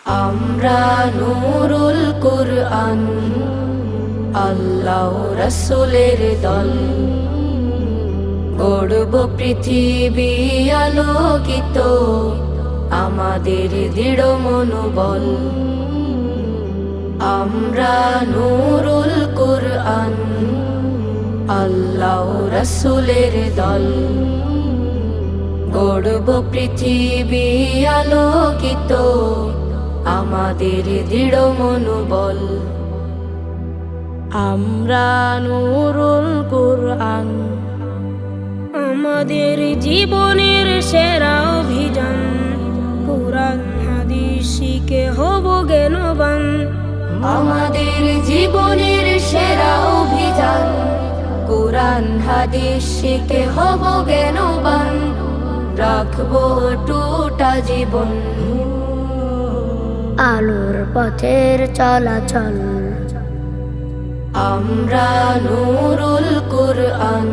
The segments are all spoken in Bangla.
আমরা নূরুল কুরআন, আল্লাহ রাসূলের দল। গড়ব পৃথিবী আলোকিত, আমাদের দৃঢ় মনোবল। আমরা নূরুল কুরআন, আল্লাহ রাসূলের দল। গড়ব পৃথিবী আলোকিত, আমাদের দৃঢ় মনোবল। আমরা নূরুল কুরআন, আমাদের জীবনের সেরা অভিযান। কুরআন হাদিস শিখে হব জ্ঞানবান। আমাদের জীবনের সেরা অভিযান। কুরআন হাদিস শিখে হব জ্ঞানবান। রাখবো টুটা জীবন, আলোর পথের চলাচল। আমরা নূরুল কুরআন,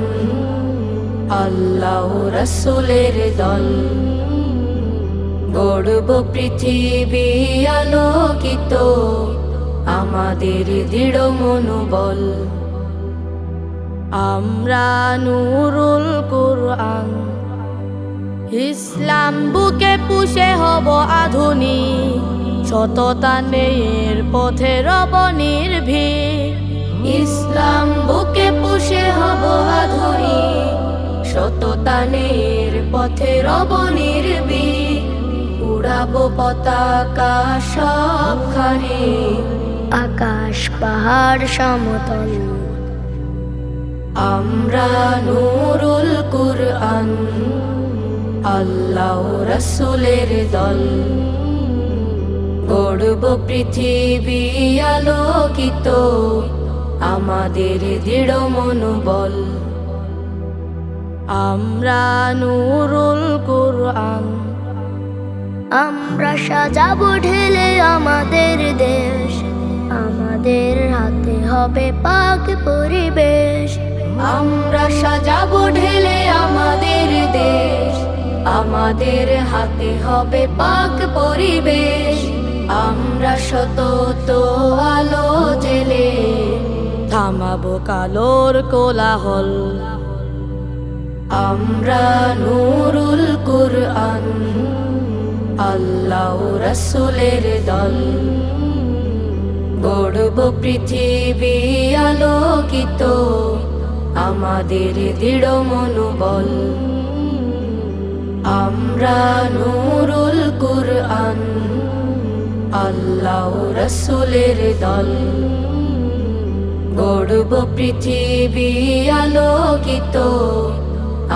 আল্লাহ রাসূলের দল। গড়ব পৃথিবী আলোকিত, আমাদের দৃঢ় মনোবল। আমরা নূরুল কুরআন, ইসলাম বুকে পুষে হব আধুনিক। সততা নেয়ের পথে রব নির্ভীক। ইসলাম বুকে পুষে হব আধুনিক। সততা নেয়ের পথে রব নির্ভীক। উড়াবো পতাকা সবখানে, আকাশ পাহাড় সমতল। আমরা নূরুল কুরআন, আল্লাহ রাসূলের দল। গড়ব পৃথিবী আলোকিত, আমাদের দৃঢ় মনোবল। আমরা নূরুল কুরআন, আমরা সাজাবো ঢেলে আমাদের দেশ। আমাদের হাতে হবে পাক পরিবেশ। আমরা সাজাবো ঢেলে আমাদের দেশ। আমাদের হাতে হবে পাক পরিবেশ। আমরা সতত আলো জেলে থামাবো কালোর কোলাহল। আমরা নূরুল কুরআন, আল্লাহ রাসূলের দল। গড়ব পৃথিবী আলোকিত, আমাদের দৃঢ় মনোবল। আমরা নূরুল কুরআন, আল্লাহ রাসূলের দল। গড়ব পৃথিবী আলোকিত,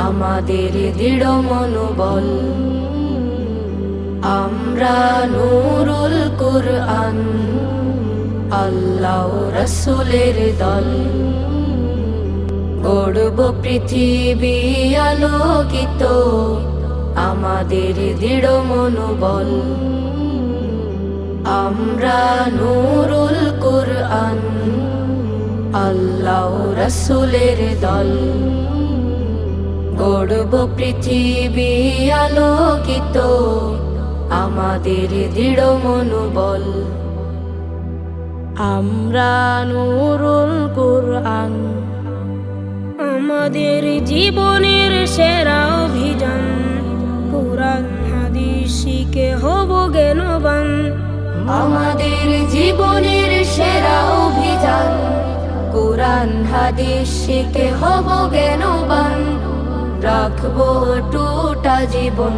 আমাদের দৃঢ় মনোবল। আমরা নূরুল কুরআন, আল্লাহ রাসূলের দল। গড়ব পৃথিবী আলোকিত, আমাদের দৃঢ় মনোবল। আমরা নূরুল কুরআন, আল্লাহ রাসূলের দল। গড়ব পৃথিবী আলোকিত, আমাদের দৃঢ় মনোবল। আমরা নূরুল কুরআন, আমাদের জীবনের সেরা অভিযান। কুরআন হাদিস শিখে হব জ্ঞানবান। আমাদের জীবনের সেরা অভিযান। কুরআন হাদিস শিখে হব জ্ঞানবান। রাখবো টুটা জীবন,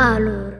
আলোর